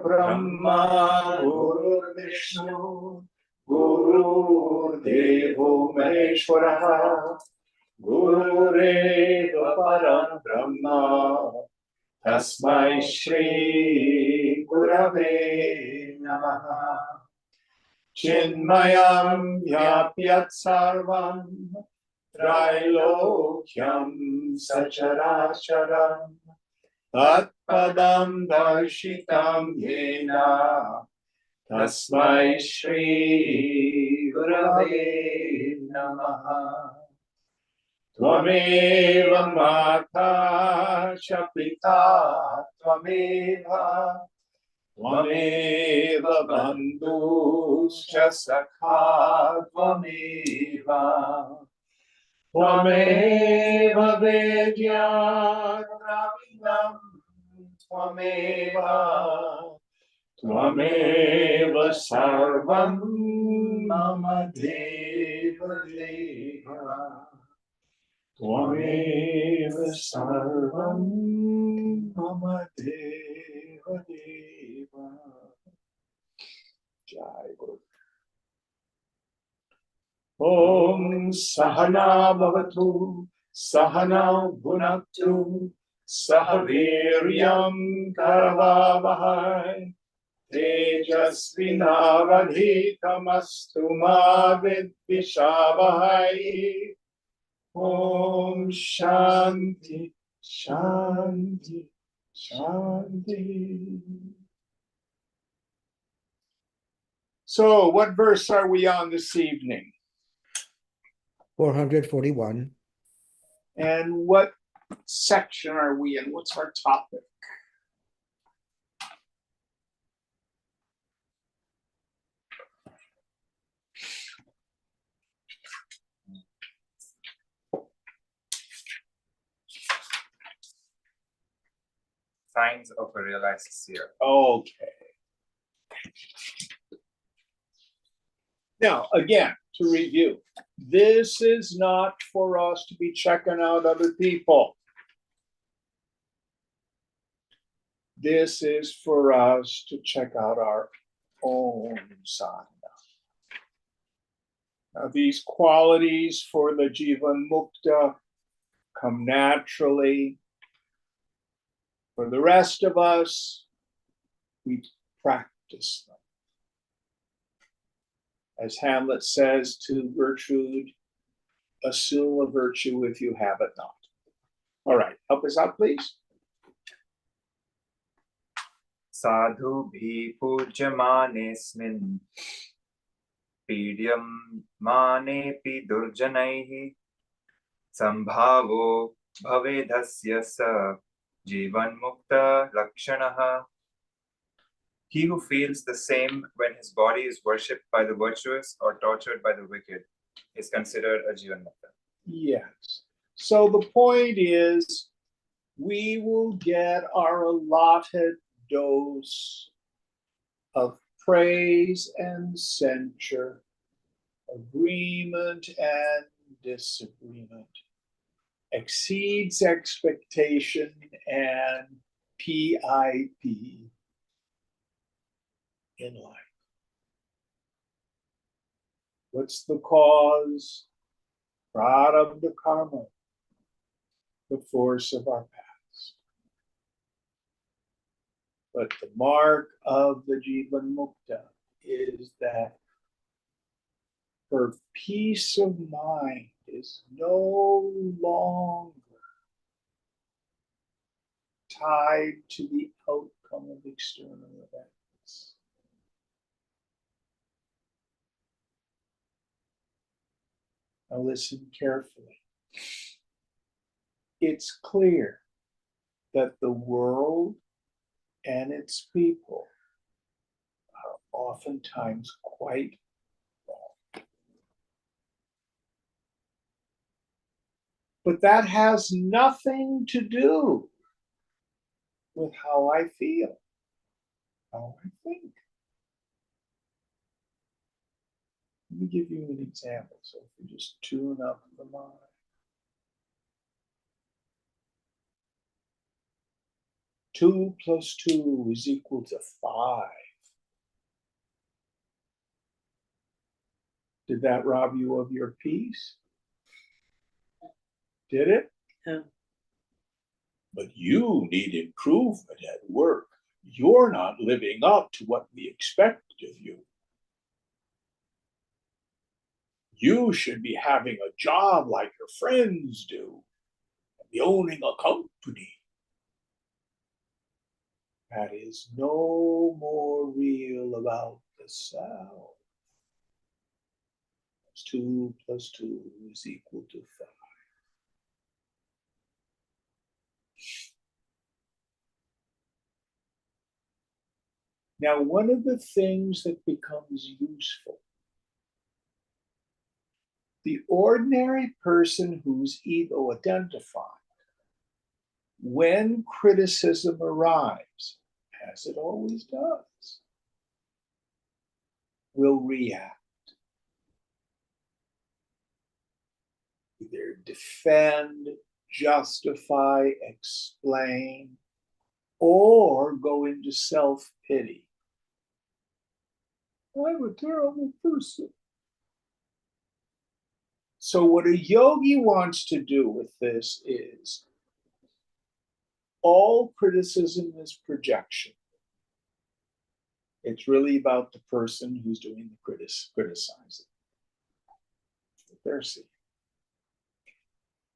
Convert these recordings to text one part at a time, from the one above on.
Brahma, Guru Vishnu, Guru Devo Maheshwara, Gurureva Param Brahma, Tasmai Shri Gurave Namaha. Chinmayam Vyapyat Sarvam Trailokyam Sacharacharam Tatpadam Darshitam Yena Tasmai Shri Gurave Namaha. Tvameva Mata cha Pita Tvameva Tvameva Bandhuscha Sakha Tvameva Tvameva Vedya Dravidam Tvameva Tvameva Sarvam Mama Deva Deva Tvameva Sarvam Mama Deva Deva. Jai Guru. Om Sahana Bhavatu Sahana Bhunaktu Sahaviryam Karavavahai Tejasvinavadhitamastu ma vidvishavahai. Om Shanti, Shanti, Shanti. So, what verse are we on this evening? 441. And what section are we in? What's our topic? Signs of a realized seer. Okay. Now, again, to review, this is not for us to be checking out other people. This is for us to check out our own sadhana. Now, these qualities for the Jivan Mukta come naturally. For the rest of us, we practice them. As Hamlet says to Gertrude, assume a virtue if you have it not. All right, help us out, please. Sadhu bhi pujyamanesmin Pidyam manepi durjanaihi Sambhavo bhavedhasya sa Jivan mukta lakshanaha. He who feels the same when his body is worshipped by the virtuous or tortured by the wicked is considered a Jivan mukta. Yes. So the point is, we will get our allotted dose of praise and censure, agreement and disagreement, exceeds expectation and PIP in life. What's the cause? Prarabdha karma, the force of our past. But the mark of the Jivan Mukta is that her peace of mind is no longer tied to the outcome of external events. Now listen carefully. It's clear that the world and its people are oftentimes quite wrong. But that has nothing to do with how I feel, how I think. Let me give you an example. So if you just tune up the mind. 2 plus 2 is equal to 5. Did that rob you of your peace? Did it? Yeah. But you need improvement at work. You're not living up to what we expect of you. You should be having a job like your friends do, and be owning a company. That is no more real about the self. 2 plus 2 is equal to 5. Now, one of the things that becomes useful, the ordinary person who's ego identified, when criticism arrives, as it always does, will react. Either defend, justify, explain, or go into self-pity. I'm a terrible person. So what a yogi wants to do with this is all criticism is projection. It's really about the person who's doing the criticizing. They're seeing.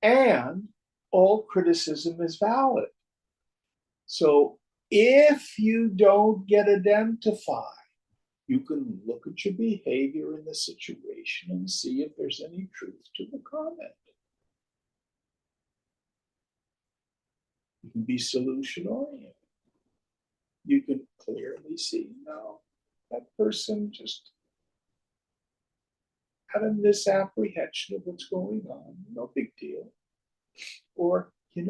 And all criticism is valid. So if you don't get identified, you can look at your behavior in the situation and see if there's any truth to the comment. You can be solution oriented. You can clearly see, no, that person just had a misapprehension of what's going on, no big deal. Or, they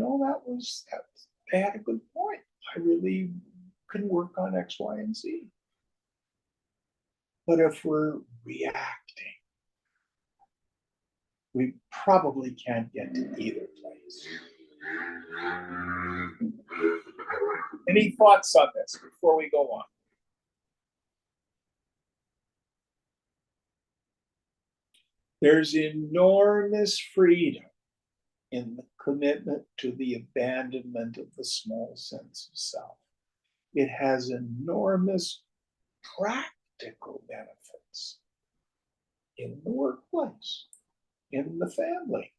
had a good point. I really can work on X, Y, and Z. But if we're reacting, we probably can't get to either place. Any thoughts on this before we go on? There's enormous freedom in the commitment to the abandonment of the small sense of self. It has enormous practical benefits in the workplace, in the family.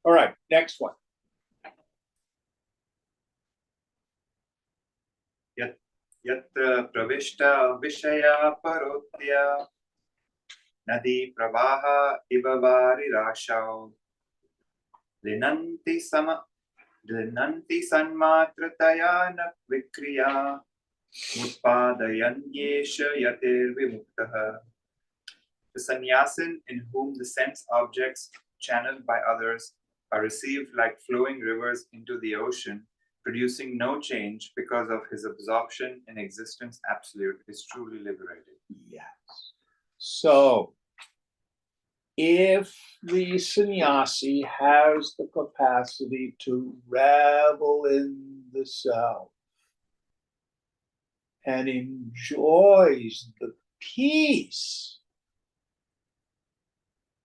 All right, next one. Yatra pravishta vishaya parotya nadi pravaha ibavari rashau linanti sanmatrataya na vikriya utpadayanyesha yatir vimuktaha. The sannyasin in whom the sense objects channeled by others are received like flowing rivers into the ocean, producing no change because of his absorption in existence absolute, is truly liberated. Yes. So, if the sannyasi has the capacity to revel in the self and enjoys the peace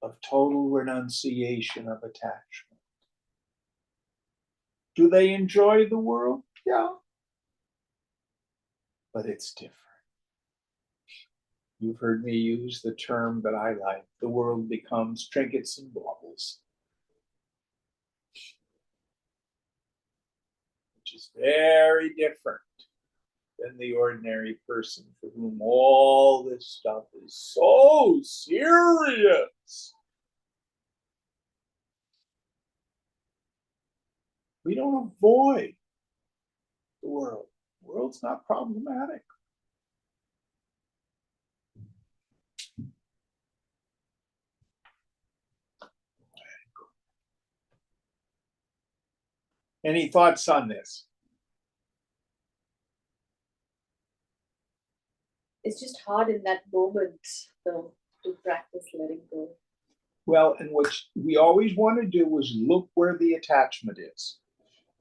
of total renunciation of attachment, do they enjoy the world? Yeah. But it's different. You've heard me use the term that I like. The world becomes trinkets and baubles, which is very different than the ordinary person for whom all this stuff is so serious. We don't avoid the world. The world's not problematic. Any thoughts on this? It's just hard in that moment, though, to practice letting go. Well, and what we always want to do is look where the attachment is.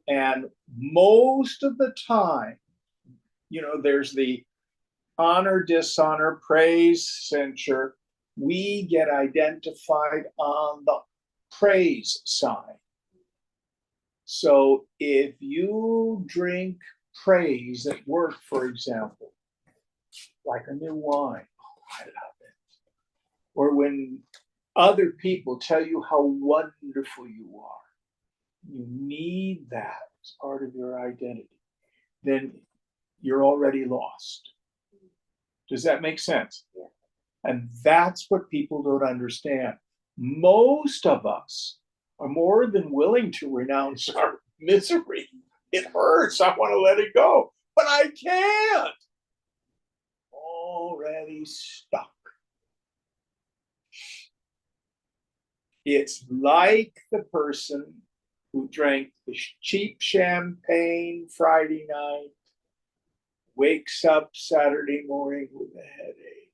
And most of the time, there's the honor, dishonor, praise, censure. We get identified on the praise side. So if you drink praise at work, for example, like a new wine, oh, I love it. Or when other people tell you how wonderful you are, you need that as part of your identity, then you're already lost. Does that make sense? Yeah. And that's what people don't understand. Most of us are more than willing to renounce our misery. It hurts. I want to let it go, but I can't. Already stuck. It's like the person who drank the cheap champagne Friday night, wakes up Saturday morning with a headache.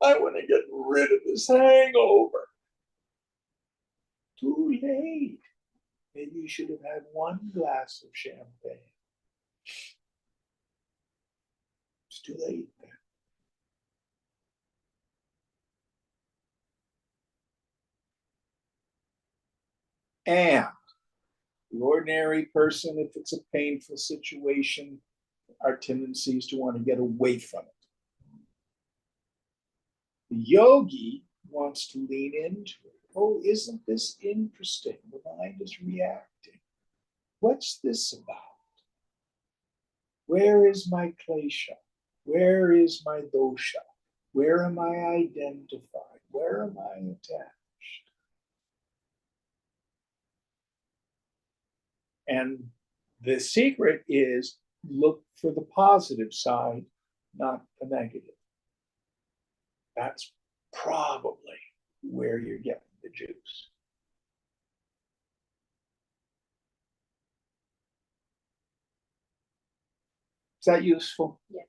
I want to get rid of this hangover. Too late. Maybe you should have had one glass of champagne. It's too late then. And the ordinary person, if it's a painful situation, our tendency is to want to get away from it. The yogi wants to lean into it. Oh, isn't this interesting? The mind is reacting. What's this about? Where is my klesha? Where is my dosha? Where am I identified? Where am I attached? And the secret is look for the positive side, not the negative. That's probably where you're getting the juice. Is that useful? Yeah.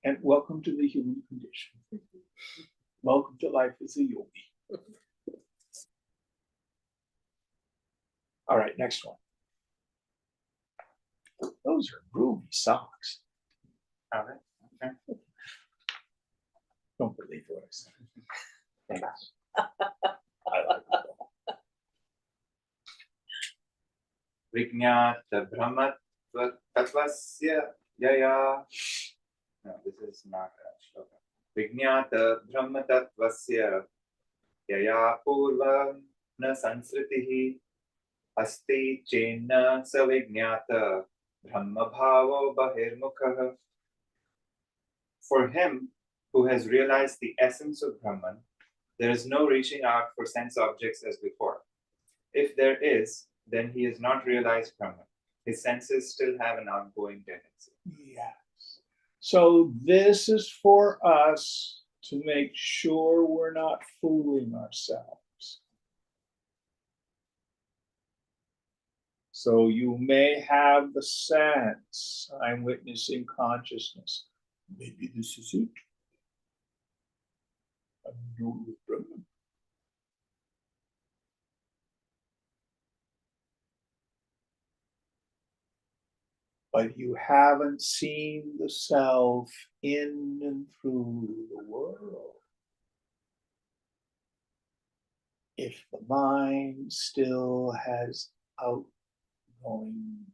And welcome to the human condition. Welcome to life as a yogi. All right, next one. Those are groovy socks. All right. Okay. Don't believe what I said. Thanks. I like it. Vijnata Brahma Tatvasya Yaya. No, this is not a shloka. Vijnata Brahma Tatvasya Yaya Purvam Na Sansritihi Asti Chenna Savijnata Brahma Bhavo Bahirmukha. For him who has realized the essence of Brahman, there is no reaching out for sense objects as before. If there is, then he has not realized Brahman. His senses still have an outgoing tendency. Yes. So this is for us to make sure we're not fooling ourselves. So you may have the sense, I'm witnessing consciousness. Maybe this is it. I'm known with Brahman. But you haven't seen the self in and through the world. If the mind still has outgoing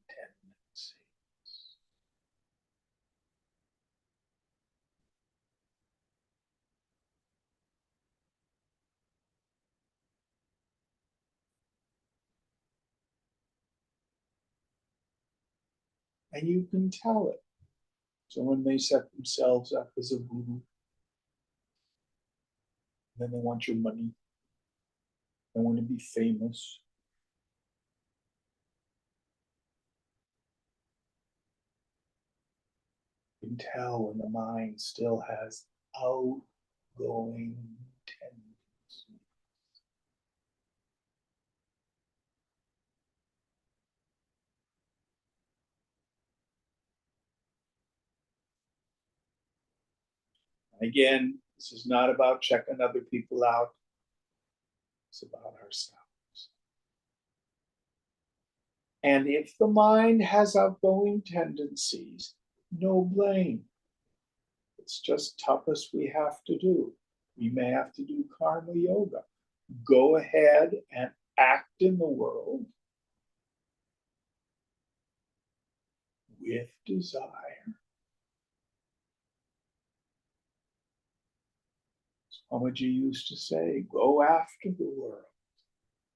tendencies. And you can tell it. Someone may set themselves up as a guru. Then they want your money. They want to be famous. You can tell when the mind still has outgoing tendencies. Again, this is not about checking other people out. It's about ourselves. And if the mind has outgoing tendencies, no blame. It's just tapas we have to do. We may have to do karma yoga. Go ahead and act in the world with desire. Swamiji used to say, go after the world.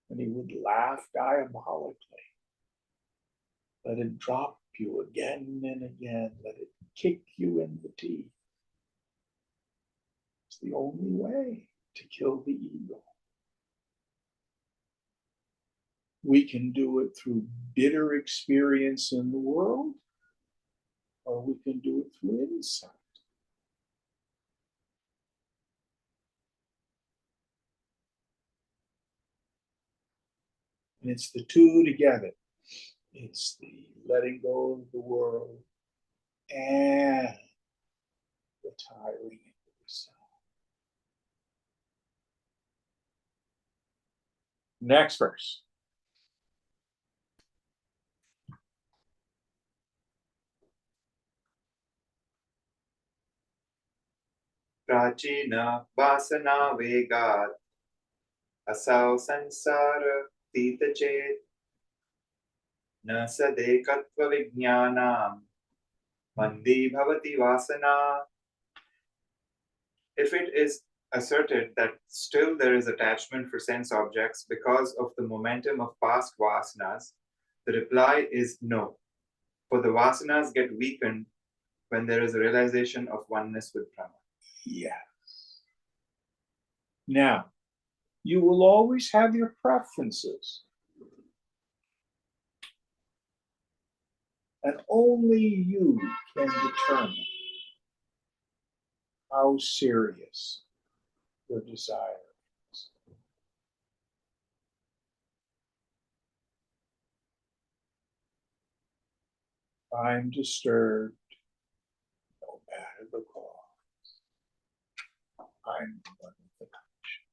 And he would laugh diabolically. Let it drop you again and again. Let it kick you in the teeth. It's the only way to kill the ego. We can do it through bitter experience in the world, or we can do it through insight. And it's the two together. It's the letting go of the world and retiring into the self. Next verse. Prachina vasana vegat asau sansara titachet na sadekatva vijnanam mandi bhavati vasana. If it is asserted that still there is attachment for sense objects because of the momentum of past vasanas, the reply is no, for the vasanas get weakened when there is a realization of oneness with Brahma. Yes. Now, you will always have your preferences. And only you can determine how serious your desire is. If I'm disturbed, no matter the cause, I'm one with the condition.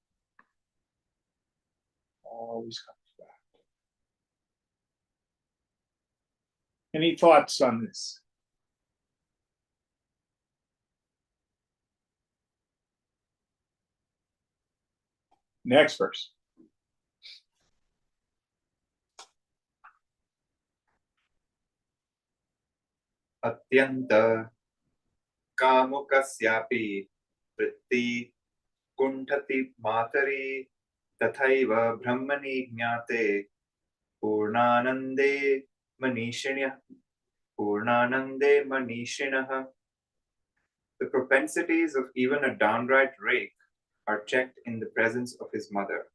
Always comes back. Any thoughts on this? Next verse. Atyanta kamukasyapi vritti kuntati matari tathaiva brahmani jnate purnanande manishinyah purnanande manishinah. The propensities of even a downright rake are checked in the presence of his mother.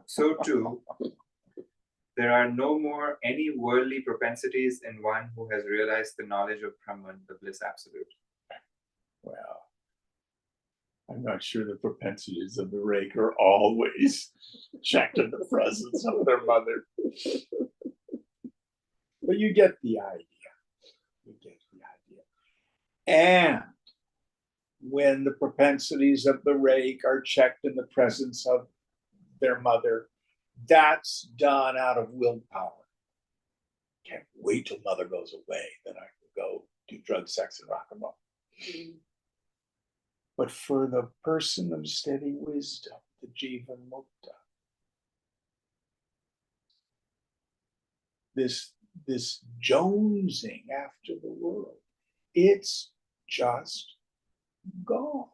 So too, there are no more any worldly propensities in one who has realized the knowledge of Brahman, the bliss absolute. Well, I'm not sure the propensities of the rake are always checked in the presence of their mother. But you get the idea. You get the idea. And when the propensities of the rake are checked in the presence of their mother, that's done out of willpower. Can't wait till mother goes away, then I can go do drugs, sex, and rock and roll. But for the person of steady wisdom, the Jivan Mukta, this jonesing after the world, it's just gone.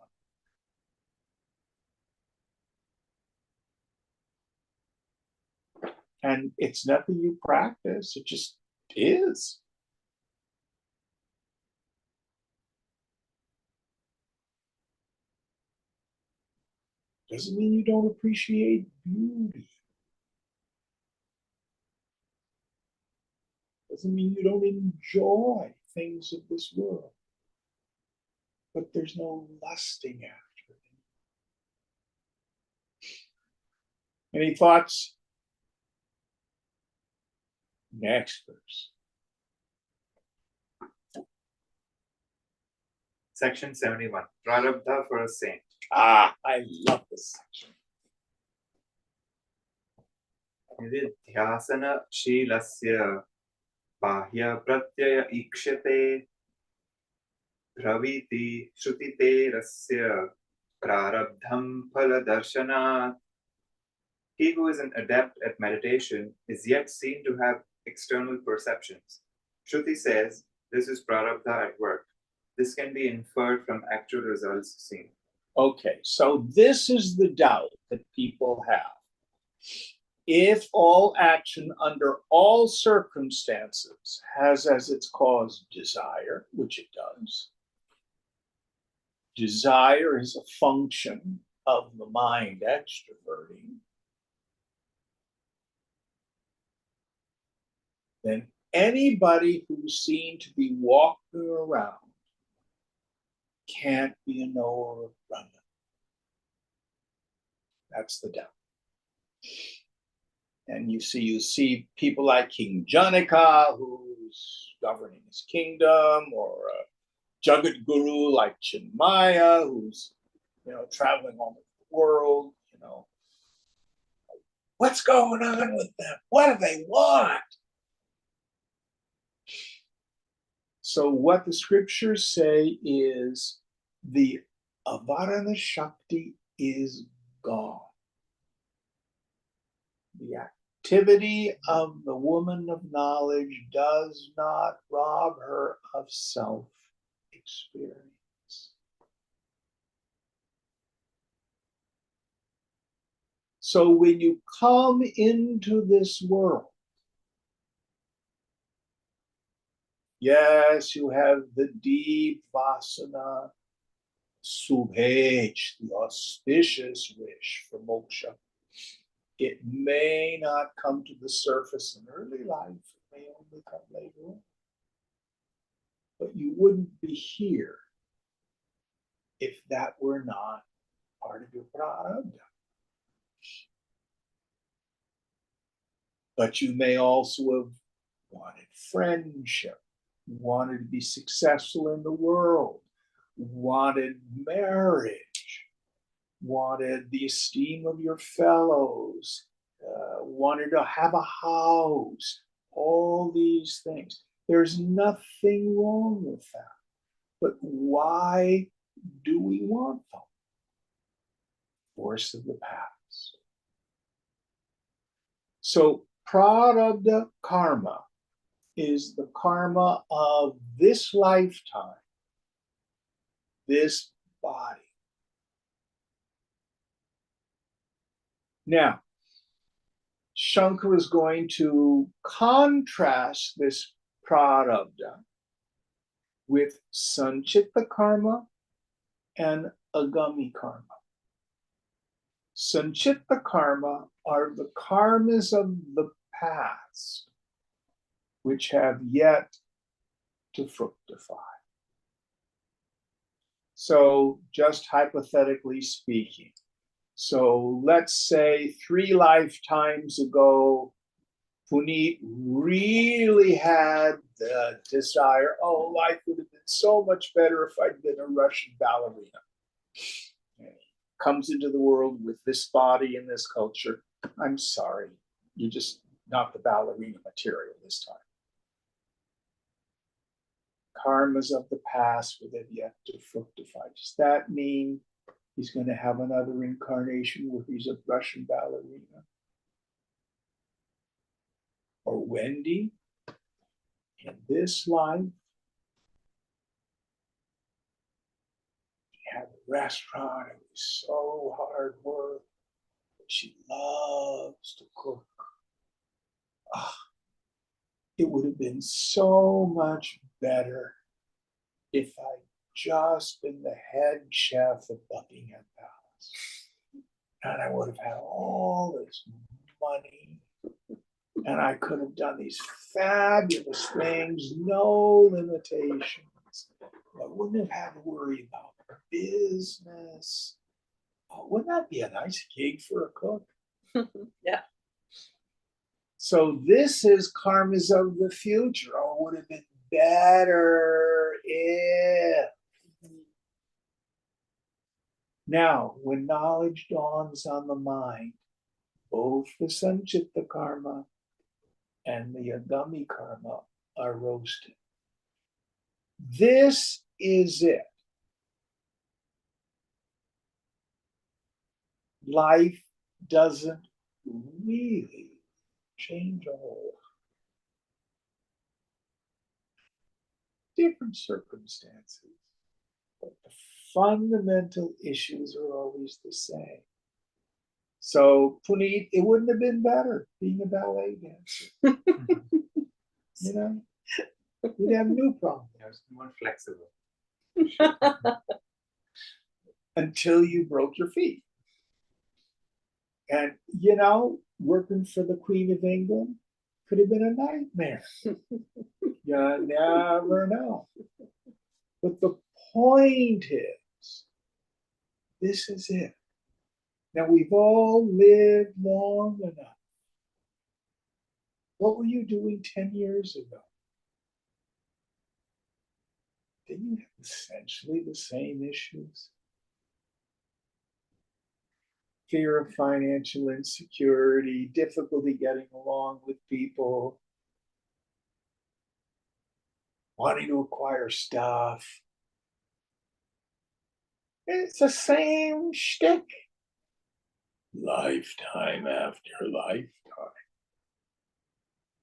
And it's nothing you practice, it just is. Doesn't mean you don't appreciate beauty. Doesn't mean you don't enjoy things of this world. But there's no lusting after it. Any thoughts? Next verse. Section 71, Prarabdha for a saint. I love this section. निदिध्यासनशीलस्य बाह्यप्रत्यय ईक्ष्यते प्रवीति श्रुतितेरस्य prarabdham phaladarshanat. He who is an adept at meditation is yet seen to have external perceptions. Shruti says this is prarabdha at work. This can be inferred from actual results seen. Okay, so this is the doubt that people have. If all action under all circumstances has as its cause desire, which it does, desire is a function of the mind extroverting, then anybody who's seen to be walking around can't be a knower of Brahman. That's the doubt. And you see people like King Janaka, who's governing his kingdom, or a Jagat Guru like Chinmaya, who's traveling all over the world. What's going on with them? What do they want? So what the scriptures say is the avarana shakti is gone. The activity of the woman of knowledge does not rob her of self-experience. So when you come into this world, yes, you have the deep vasana, subhej, the auspicious wish for moksha. It may not come to the surface in early life, it may only come later on. But you wouldn't be here if that were not part of your prarabdha. But you may also have wanted friendship, wanted to be successful in the world, wanted marriage, wanted the esteem of your fellows, wanted to have a house, all these things. There's nothing wrong with that. But why do we want them? Force of the past. So prarabdha karma is the karma of this lifetime, this body. Now, Shankara is going to contrast this prarabdha with sanchita karma and agami karma. Sanchita karma are the karmas of the past which have yet to fructify. So, just hypothetically speaking, so let's say 3 lifetimes ago, Puneet really had the desire, oh, life would have been so much better if I'd been a Russian ballerina. And he comes into the world with this body and this culture. I'm sorry, you're just not the ballerina material this time. Karmas of the past would have yet to fructify. Does that mean he's going to have another incarnation where he's a Russian ballerina? Or Wendy? In this life, she had a restaurant, it was so hard work, but she loves to cook. It would have been so much better if I'd just been the head chef of Buckingham Palace. And I would have had all this money. And I could have done these fabulous things, no limitations. I wouldn't have had to worry about business. Oh, wouldn't that be a nice gig for a cook? Yeah. So this is karmas of the future. Oh, it would have been better if. Now, when knowledge dawns on the mind, Both the Sanchitta karma and the Agami karma are roasted. This is it. Life doesn't really change a whole lot. Different circumstances, but the fundamental issues are always the same. So, Puneet, it wouldn't have been better being a ballet dancer. You know, you'd have no problem It was more flexible. until you broke your feet. And, you know, working for the Queen of England could have been a nightmare. You never know. But the point is, this is it. Now, we've all lived long enough. What were you doing 10 years ago? Didn't you have essentially the same issues? Fear of financial insecurity, difficulty getting along with people, wanting to acquire stuff. It's the same shtick. Lifetime after lifetime.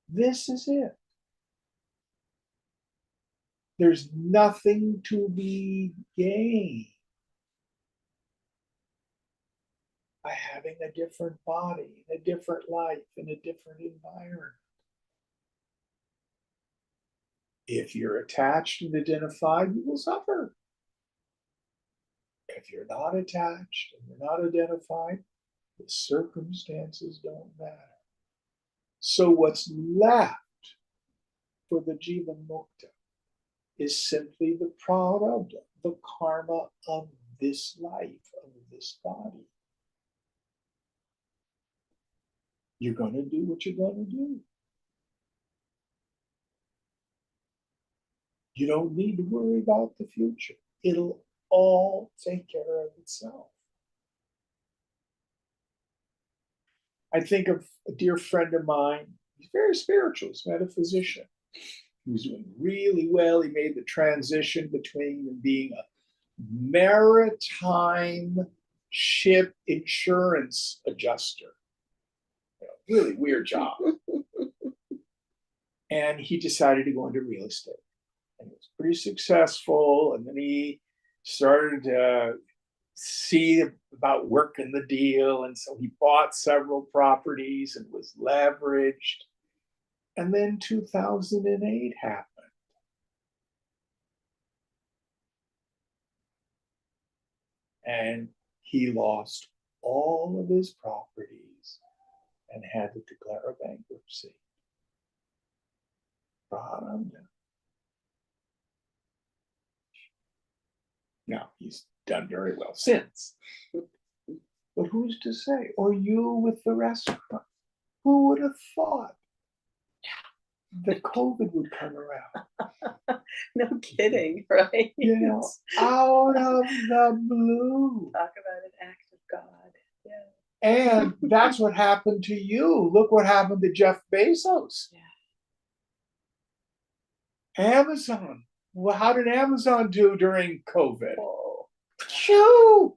This is it. There's nothing to be gained by having a different body, a different life, in a different environment. If you're attached and identified, you will suffer. If you're not attached and you're not identified, the circumstances don't matter. So what's left for the Jivan Mukta is simply the prarabdha, the karma of this life, of this body. You're going to do what you're going to do. You don't need to worry about the future. It'll all take care of itself. I think of a dear friend of mine. He's very spiritual. He's a metaphysician. He was doing really well. He made the transition between being a maritime ship insurance adjuster. Really weird job. And he decided to go into real estate. And he was pretty successful. And then he started to see about working the deal. And so he bought several properties and was leveraged. And then 2008 happened. And he lost all of his properties and had to declare a bankruptcy. Now, he's done very well since. But who's to say? Or you with the restaurant. Who would have thought that COVID would come around? No kidding, right? You know, out of the blue. Talk about an act of God. Yeah. And that's what happened to you. Look what happened to Jeff Bezos. Yeah. Amazon. Well, how did Amazon do during COVID? Whoa. Shoo!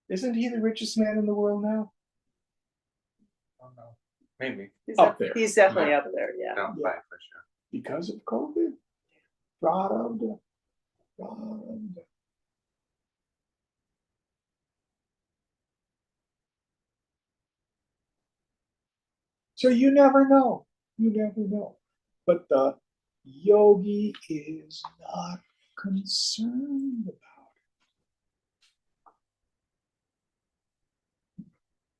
Isn't he the richest man in the world now? Oh no, maybe. Up there. He's definitely up there, yeah. Top Yeah. 5 for sure. Because of COVID. Prarabdha. So you never know. You never know. But the yogi is not concerned about it.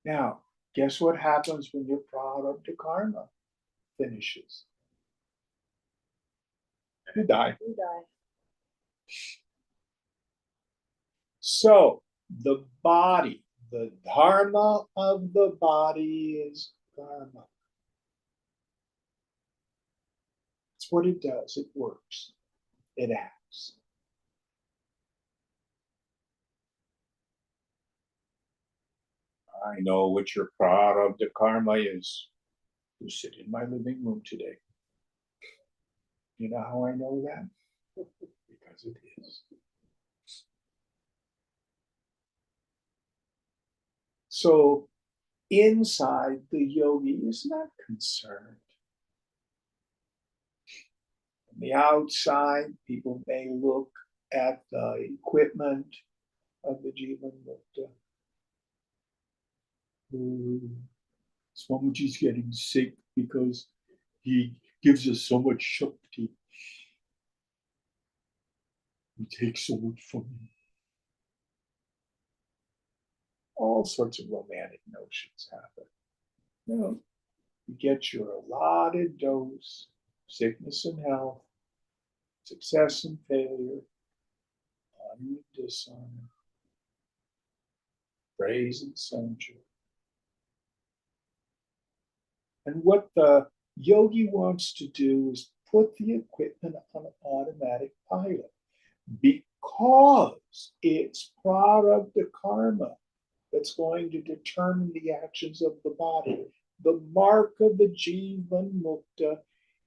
Now, guess what happens when your prarabdha karma finishes? You die. You die. So the body, the dharma of the body is karma. It's what it does. It works. It acts. I know what your prarabdha karma is. You sit in my living room today. You know how I know that? Because it is. So inside, the yogi is not concerned. On the outside, people may look at the equipment of the Jivan Mukta. Swamiji is getting sick because he gives us so much Shakti. He takes so much from me. All sorts of romantic notions happen. No, you get your allotted dose, sickness and health, success and failure, honor and dishonor, praise and censure. And what the yogi wants to do is put the equipment on automatic pilot because it's prarabdha karma that's going to determine the actions of the body. The mark of the Jivan Mukta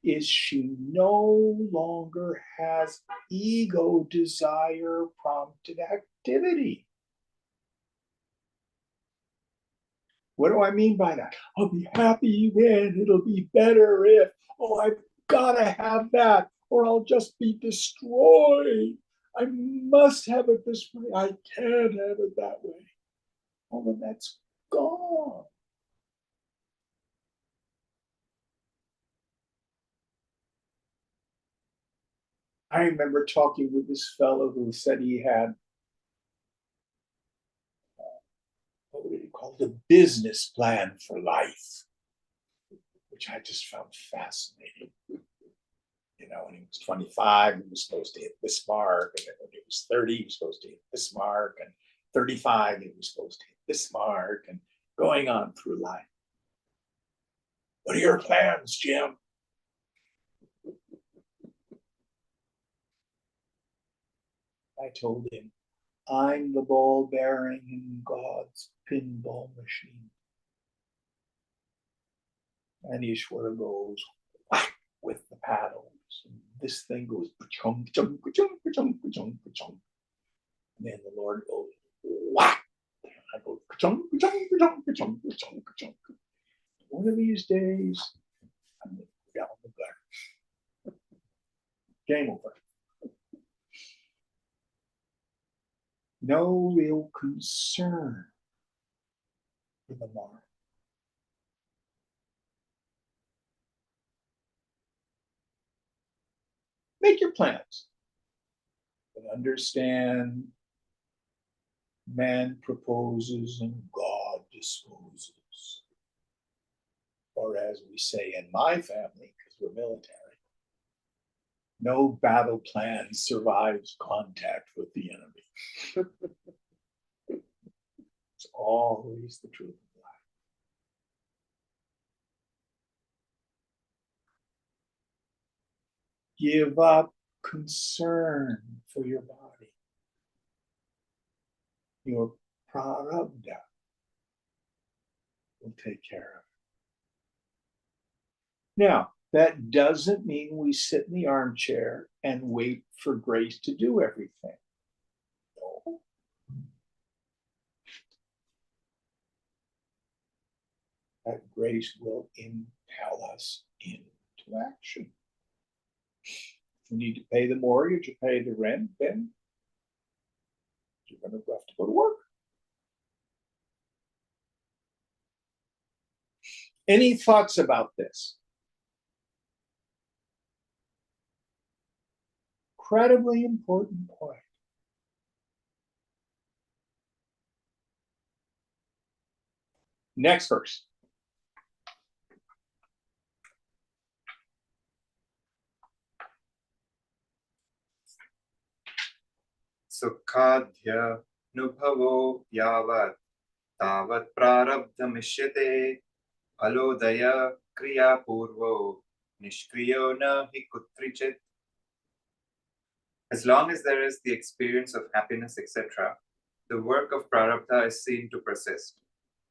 is she no longer has ego desire prompted activity. What do I mean by that? I'll be happy when, it'll be better if, oh, I've got to have that, or I'll just be destroyed. I must have it this way. I can't have it that way. All of that's gone. I remember talking with this fellow who said he had, what would he call it, a business plan for life, which I just found fascinating. You know, when he was 25, he was supposed to hit this mark. And then when he was 30, he was supposed to hit this mark. And 35, he was supposed to hit this mark. And going on through life. What are your plans, Jim? I told him, I'm the ball bearing in God's pinball machine. And Ishwara goes whack with the paddles. And this thing goes pa-chung, pa-chung, pa-chung, pa-chung, pa-chung, pa-chung. And then the Lord goes whack. And I go pa-chung, pa-chung, pa-chung, pa-chung, pa-chung, pa-chung. One of these days, I'm going to go down the gutter. Game over. No real concern for the mark. Make your plans, but understand man proposes and God disposes. Or as we say in my family, because we're military, no battle plan survives contact with the enemy. It's always the truth of life. Give up concern for your body. Your prarabdha will take care of it. Now, that doesn't mean we sit in the armchair and wait for grace to do everything. No. That grace will impel us into action. If you need to pay the mortgage or pay the rent, then you're going to have to go to work. Any thoughts about this? Incredibly important point. Next verse. Sukhadhya nubhavo yavat tavat prarabdhamishyate alodaya kriya purvo nishkriyo na hi kutrichit. As long as there is the experience of happiness, etc., the work of prarabdha is seen to persist.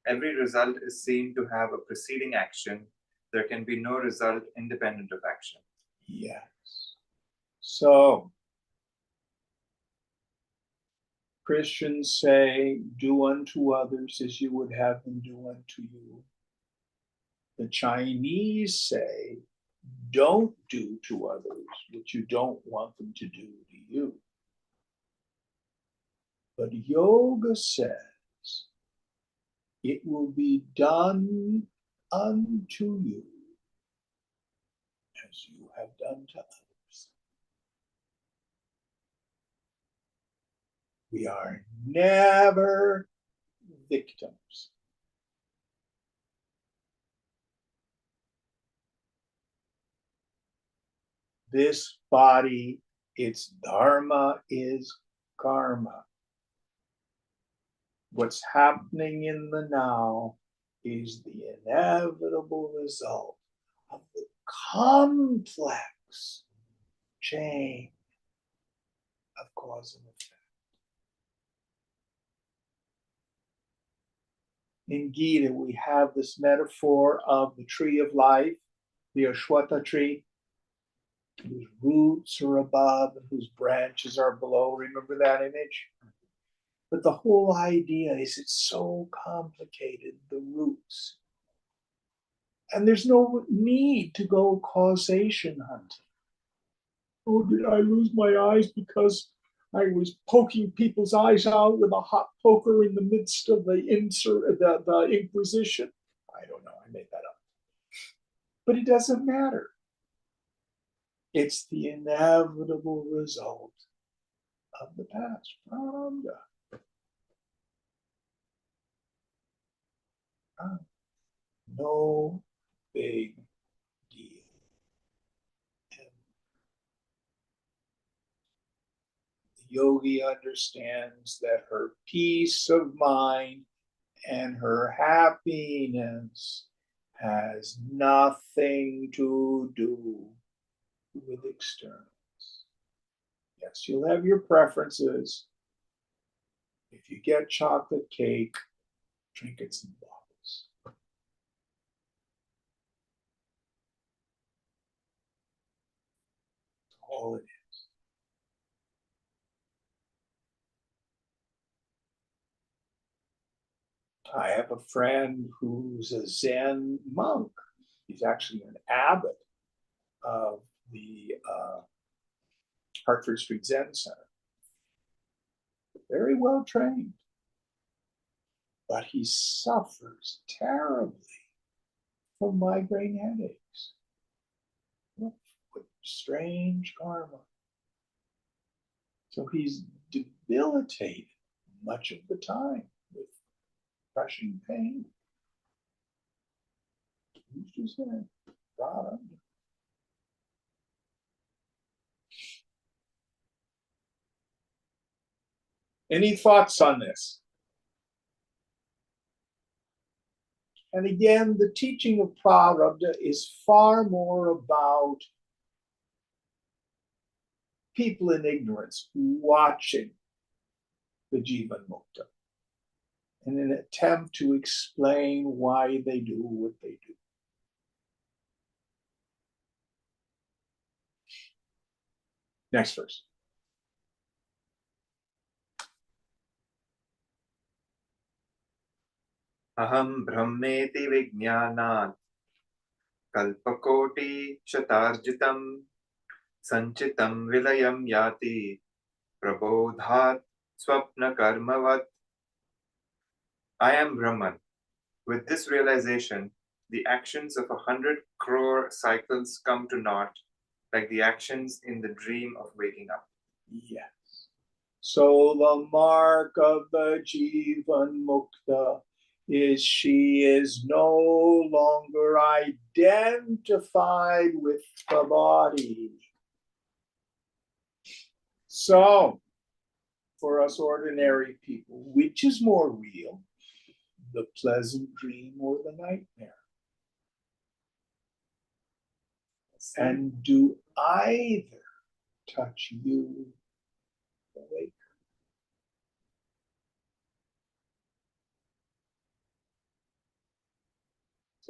Every result is seen to have a preceding action. There can be no result independent of action. Yes. So, Christians say, do unto others as you would have them do unto you. The Chinese say, don't do to others what you don't want them to do to you. But yoga says, it will be done unto you as you have done to others. We are never victims. This body, its dharma is karma. What's happening in the now is the inevitable result of the complex chain of cause and effect. In Gita, we have this metaphor of the tree of life, the Ashwatha tree, whose roots are above and whose branches are below. Remember that image? But the whole idea is it's so complicated, the roots. And there's no need to go causation hunting. Oh, did I lose my eyes because I was poking people's eyes out with a hot poker in the midst of the Inquisition? I don't know, I made that up. But it doesn't matter. It's the inevitable result of the past. No big deal. And the yogi understands that her peace of mind and her happiness has nothing to do with externals. Yes, you'll have your preferences. If you get chocolate cake, drink it in bottles. That's all it is. I have a friend who's a Zen monk. He's actually an abbot of the Hartford Street Zen Center. Very well trained. But he suffers terribly from migraine headaches. What strange karma. So he's debilitated much of the time with crushing pain. Who's just saying, God, any thoughts on this? And again, the teaching of Prarabdha is far more about people in ignorance watching the Jivan Mukta in an attempt to explain why they do what they do. Next verse. Aham brahmeti vijnanat kalpakoti shatarjitam sanchitam vilayam yati prabodhat swapna karmavat. I am Brahman. With this realization, the actions of 100 crore cycles come to naught, like the actions in the dream of waking up. Yes. So the mark of the Jivan Mukta is she is no longer identified with the body. So, for us ordinary people, which is more real, the pleasant dream or the nightmare? And do either touch you awake?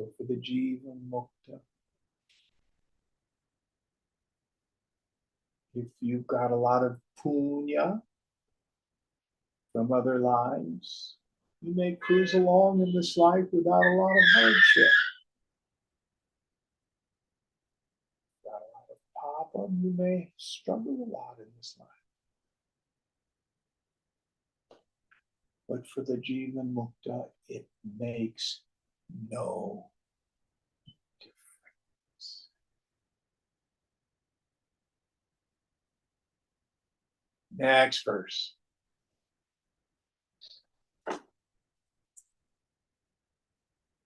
So for the Jivan Mukta, if you've got a lot of punya from other lives, you may cruise along in this life without a lot of hardship. Got a lot of papa, you may struggle a lot in this life. But for the Jivan Mukta, it makes no difference. Next verse.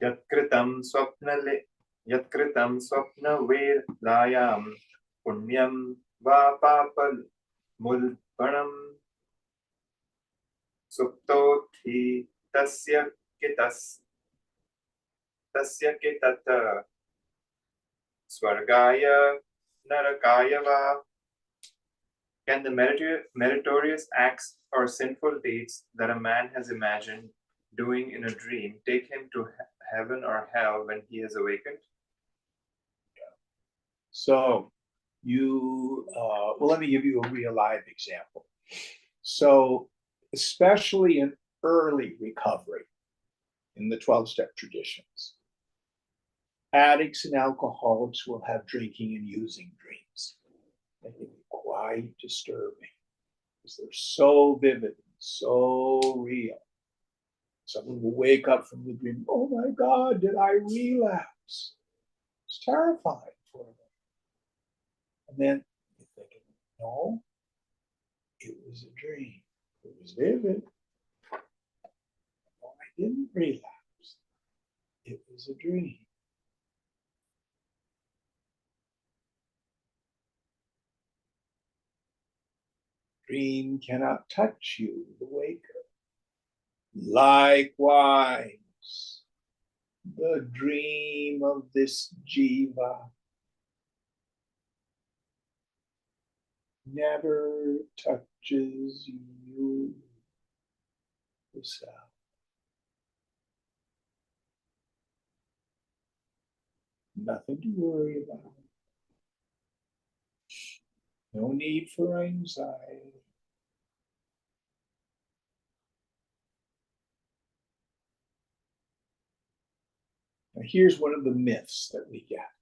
Yatkritam swapna velayam punyam va papal mulpanam suptothi tasya kitata swargaya narakaya va. Can the meritorious acts or sinful deeds that a man has imagined doing in a dream take him to heaven or hell when he is awakened? So let me give you a real life example. So especially in early recovery in the 12-step traditions, addicts and alcoholics will have drinking and using dreams. They can be quite disturbing because they're so vivid, so real. Someone will wake up from the dream, oh my God, did I relapse? It's terrifying for them. And then you're thinking, no, it was a dream. It was vivid. No, I didn't relapse. It was a dream. Dream cannot touch you, the waker. Likewise, the dream of this jiva never touches you, the self. Nothing to worry about. No need for anxiety. Now, here's one of the myths that we get.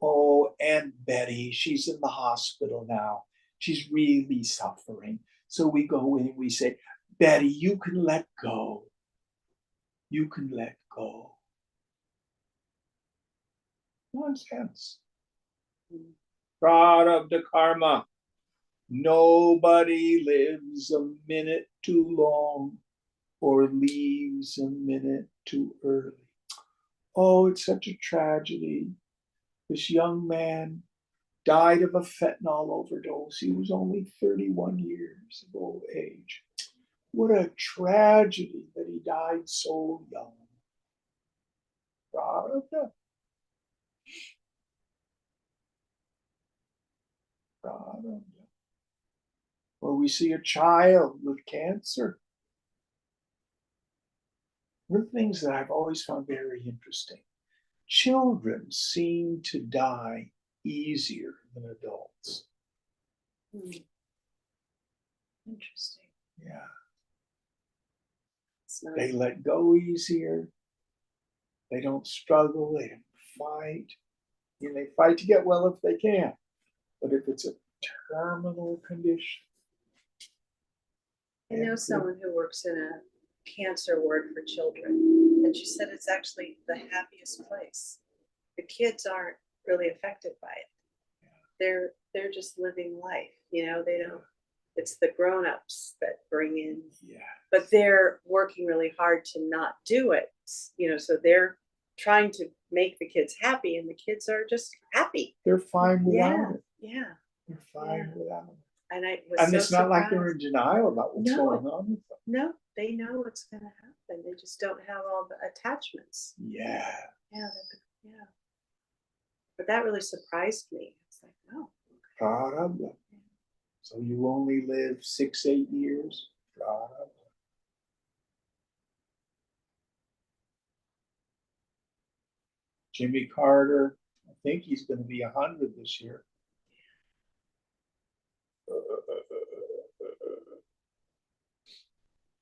Oh, Aunt Betty, she's in the hospital now. She's really suffering. So we go in and we say, Betty, you can let go. You can let go. Nonsense. Prarabdha karma. Nobody lives a minute too long or leaves a minute too early. Oh, it's such a tragedy. This young man died of a fentanyl overdose. He was only 31 years of old age. What a tragedy that he died so young. Prarabdha. Prarabdha. Or we see a child with cancer. One of the things that I've always found very interesting, children seem to die easier than adults. Interesting. Yeah. It's They let go easier. They don't struggle. They don't fight. And they fight to get well if they can. But if it's a terminal condition. I know someone who works in a cancer ward for children, and she said it's actually the happiest place. The kids aren't really affected by it. They're just living life, they don't. It's the grown-ups that bring in, but they're working really hard to not do it, so they're trying to make the kids happy, and the kids are just happy. They're fine without it. Yeah. They're fine without it. And I was And so it's not like surprised. they're in denial about what's going on with them. No, they know what's going to happen. They just don't have all the attachments. Yeah. Yeah. But that really surprised me. It's like, oh. Prarabdha. So you only live 6-8 years. Prarabdha. Jimmy Carter, I think he's going to be 100 this year.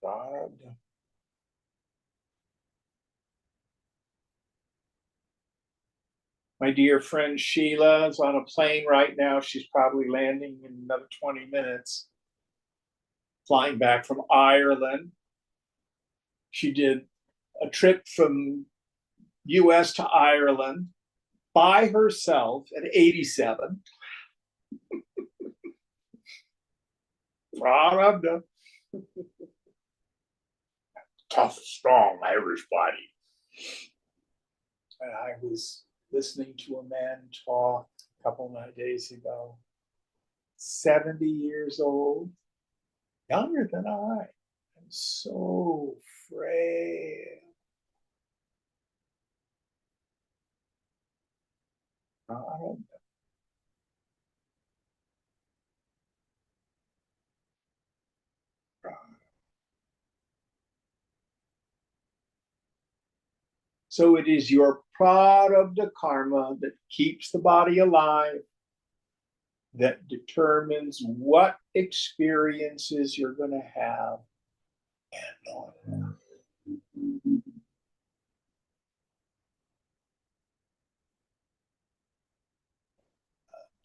God. My dear friend Sheila is on a plane right now. She's probably landing in another 20 minutes, flying back from Ireland. She did a trip from US to Ireland by herself at 87. Pravda. Tough, strong Irish body. And I was listening to a man talk a couple of days ago, 70 years old, younger than I, and so frail. So it is your prarabdha karma that keeps the body alive, that determines what experiences you're going to have and on.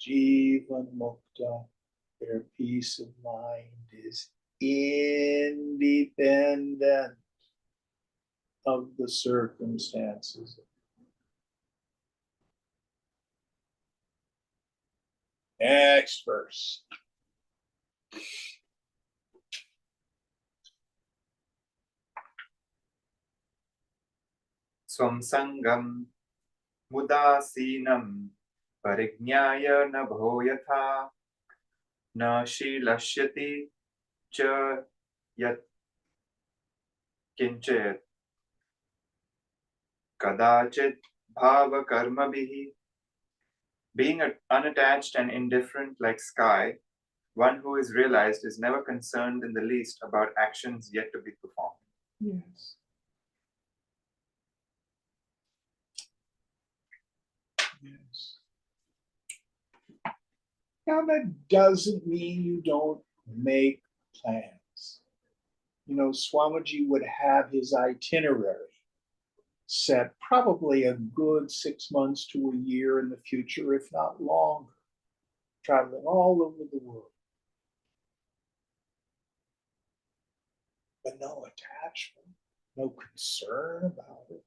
Jivan Mukta, their peace of mind is independent of the circumstances. Next verse. Swam sangam mudasinam parignyaya na bhoyatha na shilashyati cha yat kinchayat kadachit bhava karmabhihi. Being unattached and indifferent like sky, one who is realized is never concerned in the least about actions yet to be performed. Yes. Yes. Now, that doesn't mean you don't make plans. You know, Swamiji would have his itinerary set probably a good 6 months to a year in the future, if not longer, traveling all over the world. But no attachment, no concern about it.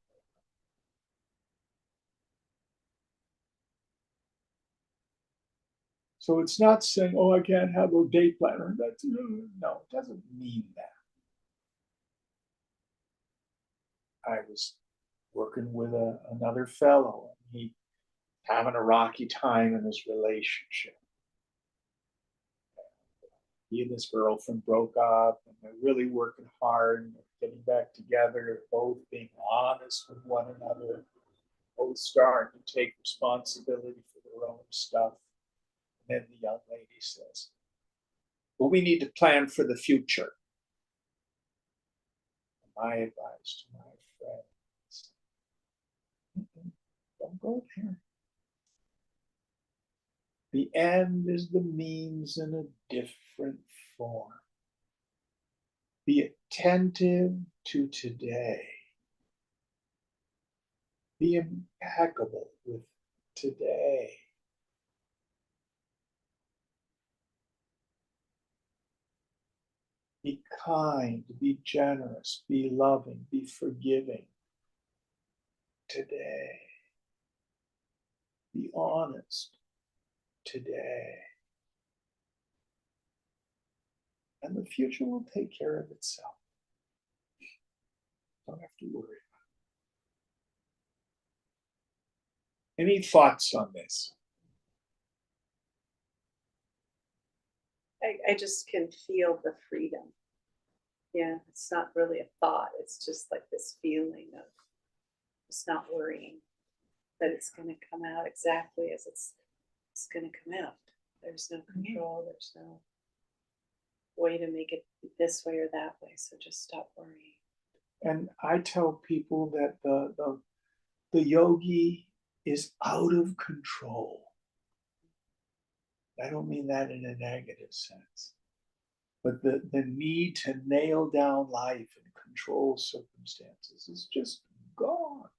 So it's not saying, oh, I can't have a day planner. That's no, it doesn't mean that. I was working with another fellow, and he having a rocky time in his relationship. He and his girlfriend broke up, and they're really working hard and getting back together, both being honest with one another, both starting to take responsibility for their own stuff. And then the young lady says, well, we need to plan for the future. My advice to my friends, don't go there. The end is the means in a different form. Be attentive to today. Be impeccable with today. Be kind, be generous, be loving, be forgiving today. Be honest today. And the future will take care of itself. Don't have to worry about it. Any thoughts on this? I just can feel the freedom. Yeah, it's not really a thought. It's just like this feeling of just not worrying that it's going to come out exactly as it's going to come out. There's no control. There's no way to make it this way or that way. So just stop worrying. And I tell people that the yogi is out of control. I don't mean that in a negative sense, but the need to nail down life and control circumstances is just gone.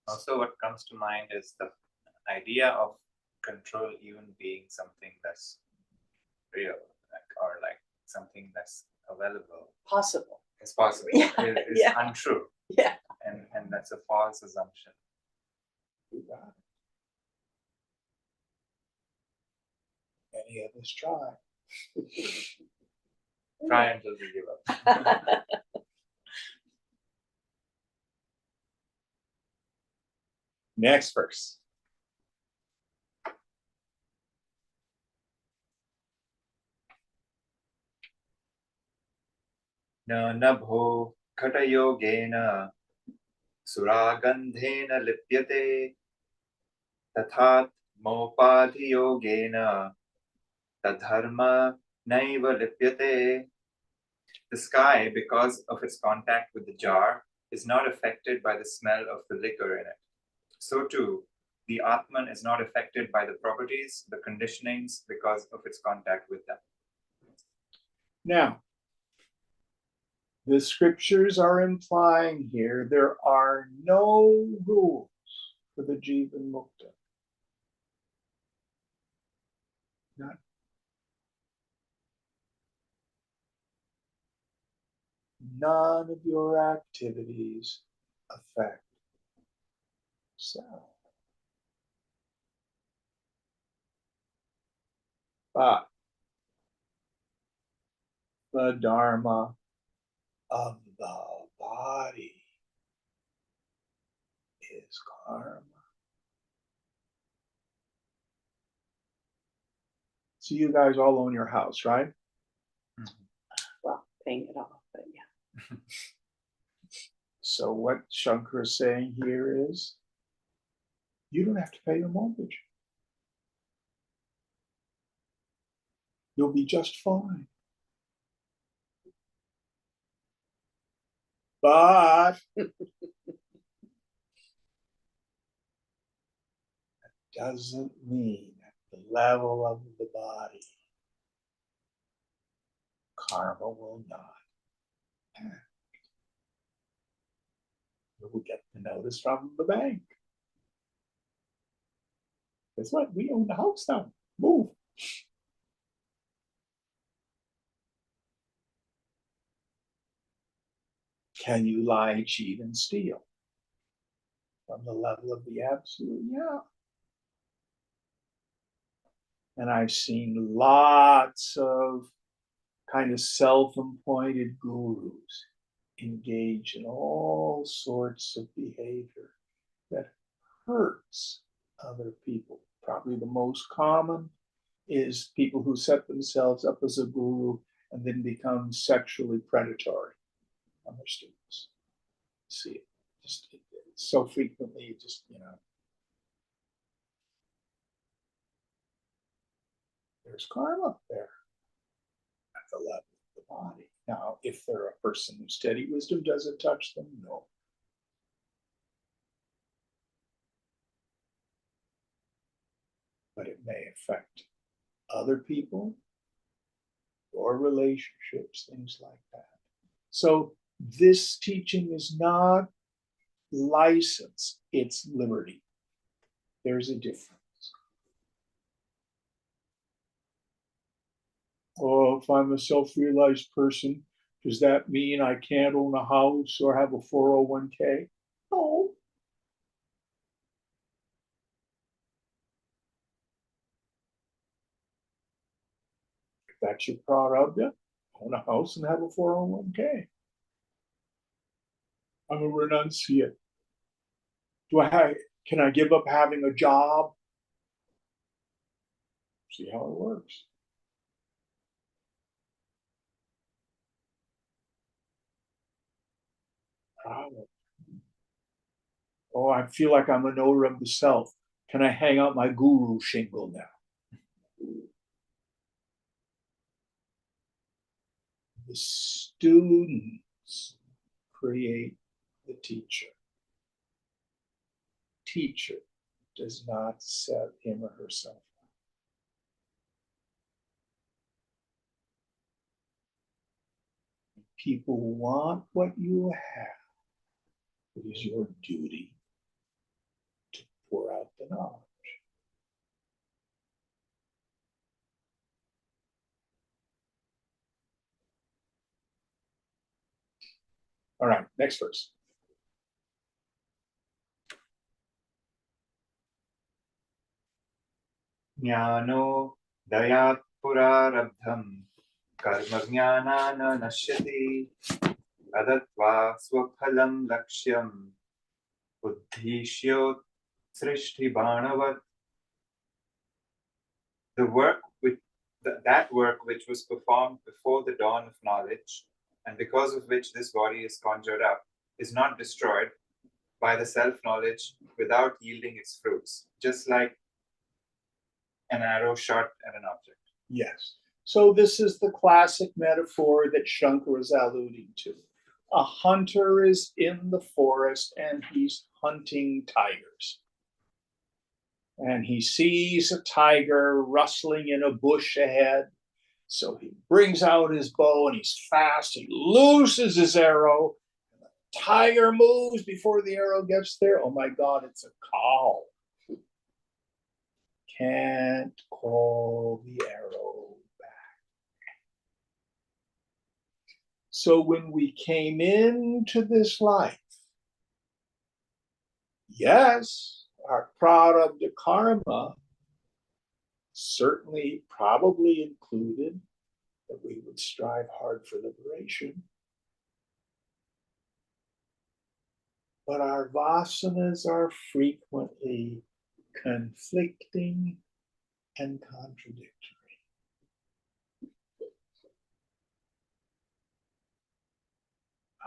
Also, what comes to mind is the idea of control even being something that's real, or like something that's available. Possible. It's possible. Yeah, It's yeah. untrue. Yeah. And that's a false assumption. You got it. Any of us try. Try until we give up. Next verse. नभो घटयोगेन सुरागन्धेन लिप्यते तथात्मोपाधियोगेन तद्धर्म नैव लिप्यते. The sky, because of its contact with the jar, is not affected by the smell of the liquor in it. So too, the Atman is not affected by the properties, the conditionings, because of its contact with them. Now, the scriptures are implying here there are no rules for the Jivan Mukta. None. None of your activities affect self. But the Dharma of the body is karma. So you guys all own your house, right? Well, paying it off, but yeah. So what Shankara is saying here is, you don't have to pay your mortgage. You'll be just fine. But that doesn't mean at the level of the body, karma will not act. You will get the notice from the bank. Guess what? We own the house now. Move. Can you lie, cheat, and steal? From the level of the absolute, yeah. And I've seen lots of kind of self-appointed gurus engage in all sorts of behavior that hurts other people. Probably the most common is people who set themselves up as a guru and then become sexually predatory on their students. See it just so frequently, just there's karma there at the level of the body. Now, if they're a person of steady wisdom, does it touch them? No. But it may affect other people or relationships, things like that. So this teaching is not license, it's liberty. There's a difference. Oh, if I'm a self-realized person, does that mean I can't own a house or have a 401k? No. If that's your prarabdha, own a house and have a 401k. I'm a renunciate. Can I give up having a job? See how it works. Oh, I feel like I'm an owner of the self. Can I hang out my guru shingle now? The students create the teacher. Teacher does not set him or herself up. People want what you have. It is your duty to pour out the knowledge. All right, next verse. Jnano dayat purarabdham karma jnana na nashyati adatva swaphalam lakshyam buddhishyot srishti bhanavat. The work which that work which was performed before the dawn of knowledge, and because of which this body is conjured up, is not destroyed by the self-knowledge without yielding its fruits, just like an arrow shot at an object. Yes. So this is the classic metaphor that Shankar is alluding to. A hunter is in the forest and he's hunting tigers. And he sees a tiger rustling in a bush ahead. So he brings out his bow and he's fast. He looses his arrow. And the tiger moves before the arrow gets there. Oh my God, it's a cow. Can't call the arrow back. So when we came into this life, yes, our prarabdha karma certainly probably included that we would strive hard for liberation. But our vasanas are frequently conflicting and contradictory.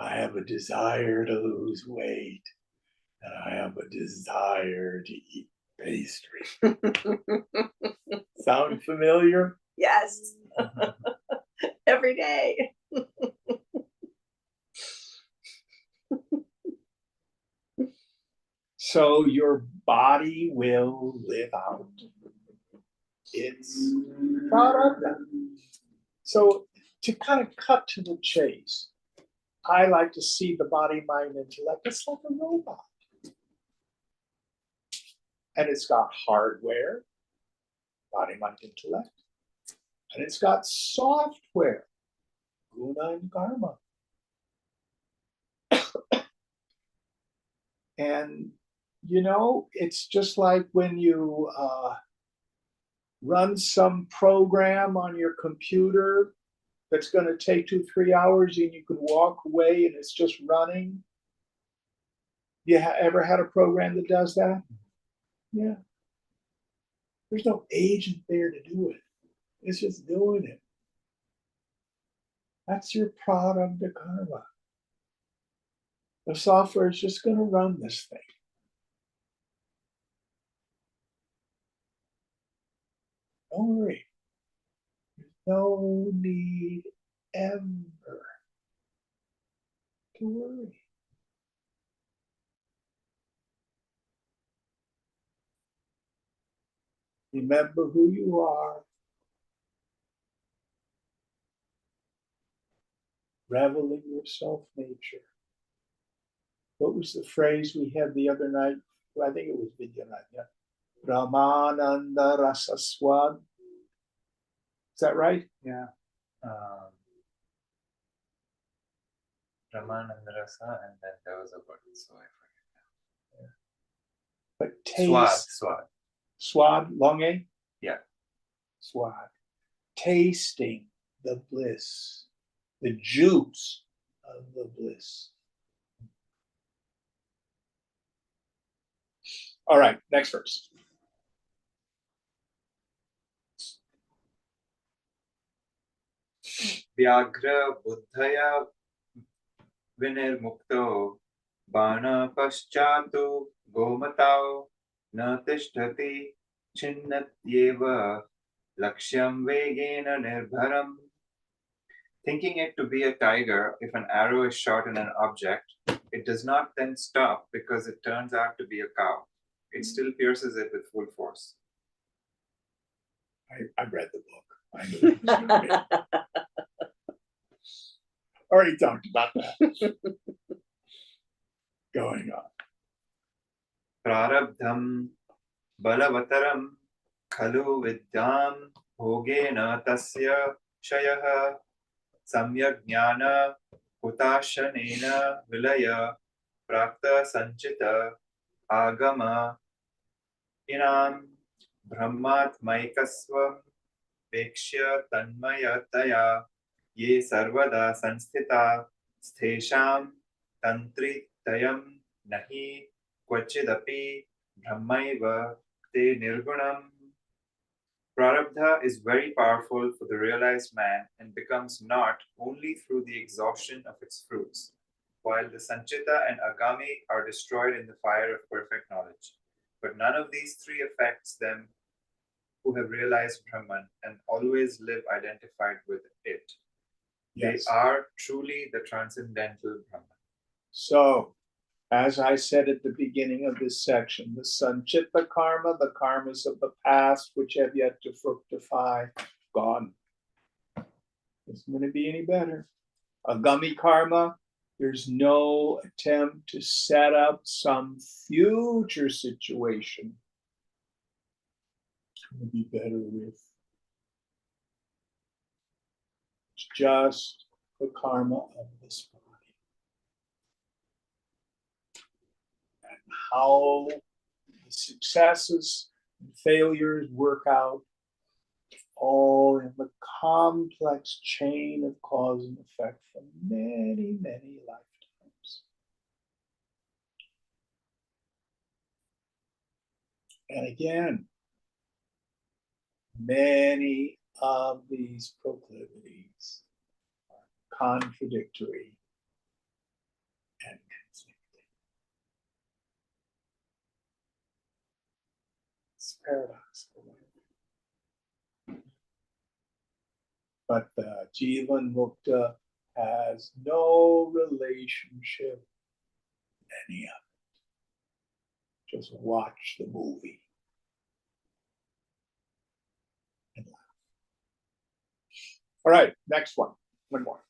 I have a desire to lose weight, and I have a desire to eat pastry. Sound familiar? Yes. Every day. So your body will live out its prarabdha. So to kind of cut to the chase, I like to see the body, mind, intellect. It's like a robot. And it's got hardware, body, mind, intellect. And it's got software, guna and karma. And, you know, it's just like when you run some program on your computer that's going to take 2-3 hours and you can walk away and it's just running. You ever had a program that does that? Yeah. There's no agent there to do it. It's just doing it. That's your prarabdha karma. The software is just going to run this thing. Don't worry. There's no need ever to worry. Remember who you are. Revel in your self-nature. What was the phrase we had the other night? Well, I think it was Vidyanaya. Ramananda Rasaswad. Is that right? Yeah. Ramananda Rasa, and then there was a word, so I forget. But taste. Swad. Swad, long A? Yeah. Swad. Tasting the bliss, the juice of the bliss. All right, next verse. Vyagra buddhaya vinirmukto bana paschatu gomatao na tishtati chinnatyeva lakshyam vegena nirbharam. Thinking it to be a tiger, if an arrow is shot in an object, it does not then stop because it turns out to be a cow. It still pierces it with full force. I read the book. I knew it was gonna be. Already talked about that. Going on. Prarabdham balavataram khalu vidyam bhogena tasya shayah samyak jnana hutashanena vilaya prakta sanchita agama inam brahmatmaikasvam vekshya tanmayataya ye sarvada sanstita sthesham tantritayam nahi kvachidapi brahmaiva te nirgunam. Prarabdha is very powerful for the realized man and becomes not only through the exhaustion of its fruits, while the Sanchita and Agami are destroyed in the fire of perfect knowledge. But none of these three affects them who have realized Brahman and always live identified with it. Yes. They are truly the transcendental Brahman. So, as I said at the beginning of this section, the Sanchita karma, the karmas of the past which have yet to fructify, gone. Isn't going to be any better. Agami karma, there's no attempt to set up some future situation. It's going to be better with. It's just the karma of this body. And how the successes and failures work out, all in the complex chain of cause and effect for many, many lifetimes. And again, many of these proclivities are contradictory and conflicting. It's paradoxical. But the Jivan Mukta has no relationship with any of it. Just watch the movie and laugh. All right, next one. One more.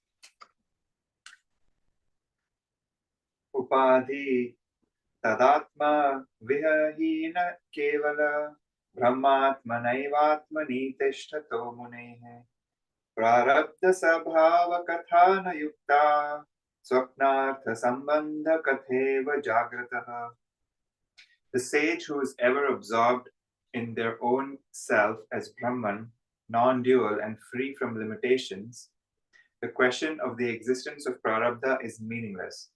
Upadhi tadatma vihahina kevala brahmatmanaivatmani tishthato munehe prarabdha sabhava kathana yukta swapnartha sambandha katheva jagrataha. The sage who is ever absorbed in their own self as Brahman, non-dual and free from limitations, the question of the existence of prarabdha is meaningless,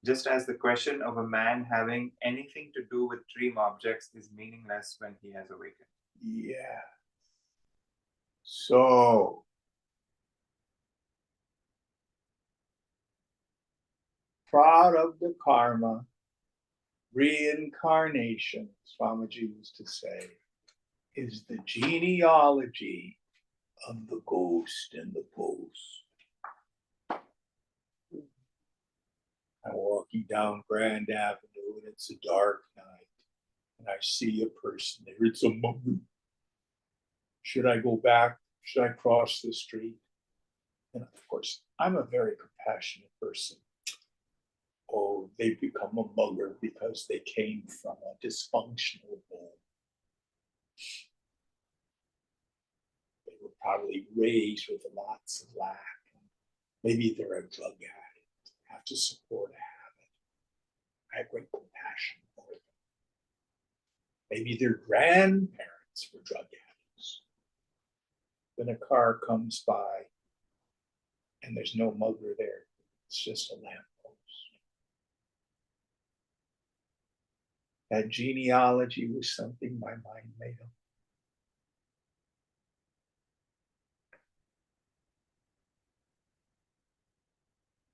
just as the question of a man having anything to do with dream objects is meaningless when he has awakened. Yeah. So, prarabdha karma, reincarnation, Swamiji used to say, is the genealogy of the ghost and the ghost. I'm walking down Grand Avenue and it's a dark night and I see a person there. It's a mugger. Should I go back? Should I cross the street? And of course, I'm a very compassionate person. Oh, they become a mugger because they came from a dysfunctional home. They were probably raised with lots of lack. Maybe they're a drug addict, have to support a habit. I have great compassion for them. Maybe their grandparents were drug addicts. When a car comes by and there's no mugger there, it's just a lamppost. That genealogy was something my mind made up.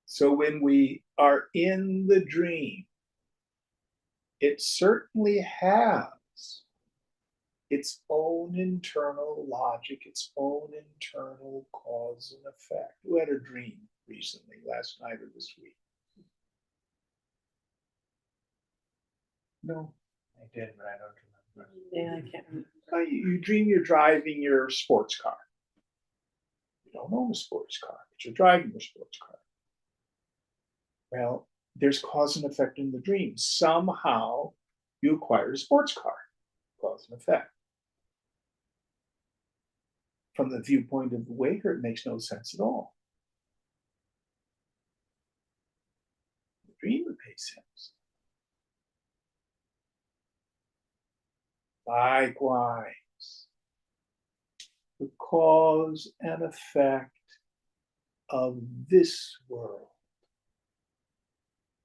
So when we are in the dream, it certainly has its own internal logic, its own internal cause and effect. Who had a dream recently, last night or this week? No. I did, but I don't remember. Yeah, I can't remember. You dream you're driving your sports car. You don't own a sports car, but you're driving your sports car. Well, there's cause and effect in the dream. Somehow you acquire a sports car, cause and effect. From the viewpoint of the waker, it makes no sense at all. The dream, it makes sense. Likewise, the cause and effect of this world,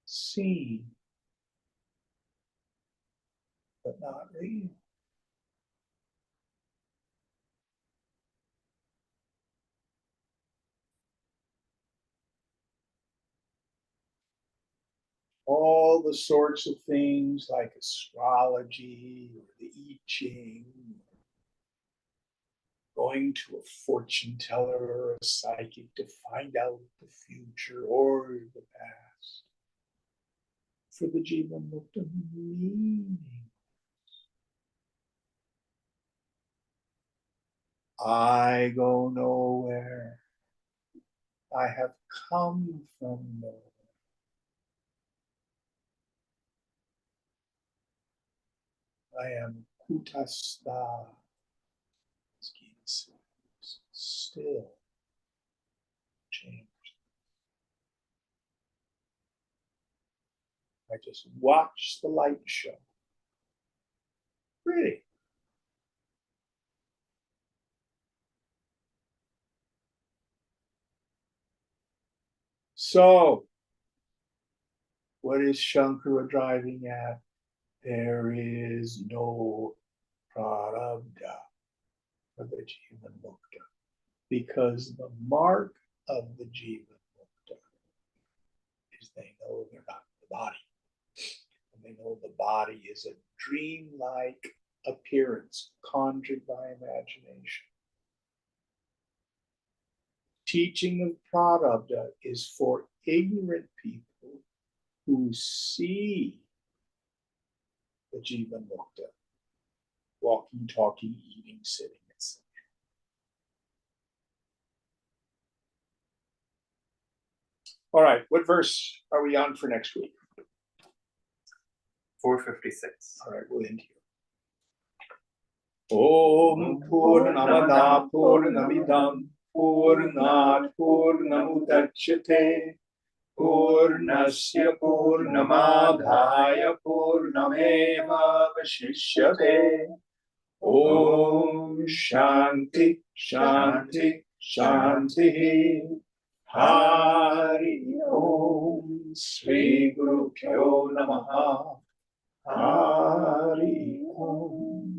seen but not real. All the sorts of things like astrology or the I Ching, going to a fortune teller or a psychic to find out the future or the past. For the Jiva Mukta, meaning. I go nowhere. I have come from nowhere. I am Kutastha, as Gita says, still changed. I just watch the light show. Pretty. So, what is Shankara driving at? There is no prarabdha for the Jiva Mukta, because the mark of the Jiva Mukta is they know they're not the body. And they know the body is a dreamlike appearance conjured by imagination. Teaching of prarabdha is for ignorant people who see the Jiva Mukta, walking, talking, eating, sitting, etc. All right, what verse are we on for next week? 456. All right, we'll end here. Om Purnamada Purnamidam Purnat Purnamudachyate Purnasya Purnamadhaya Purnameva Vashishyate. Om Shanti Shanti Shanti. Hari Om Sri Guru Pyo Namaha. Hari Om.